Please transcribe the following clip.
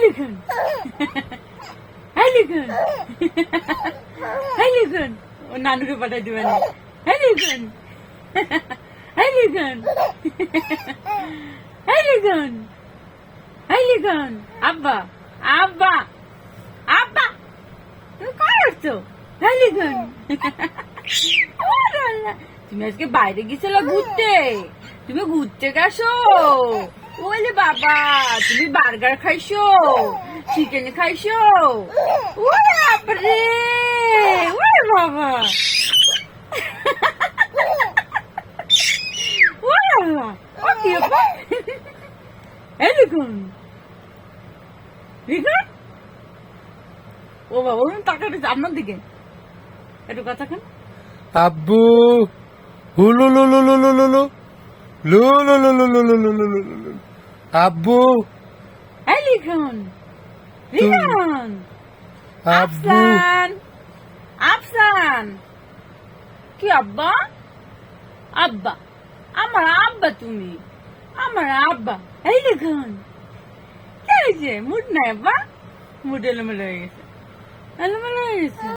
লিখুন লিখুন লিখুন ও নানুকে পাঠাই দিবেন লিখুন লিখুন লিখুন লিখুন আব্বা আব্বা আব্বা তুমি কই আসছো লিখুন তুমি আজকে বাইরে গেছিল ঘুরতে তুমি ঘুরতে গেছো ওলে বাবা তুমি বার্গার খাইছো চিকেন খাইছো ওরে বাপরে ওরে বাবা ওরে বাবা ও কি আপা এই দেখুন দেখুন ও বাবা ওরকম তাকাতে আপনার দিকে একটু কথা খান আব্বু হুলু লু লু লু লু লু লু লু লু লু লু লু লু লু লু লু আব্বু এই লিখুন লিখুন আব্বু আফসান আফসান কি আব্বা আব্বা আমার আব্বা তুমি আমার আব্বা এই লিখুন কি হয়েছে মুড নাই আব্বা মুড এলোমেলো হয়ে গেছে এলোমেলো হয়ে গেছে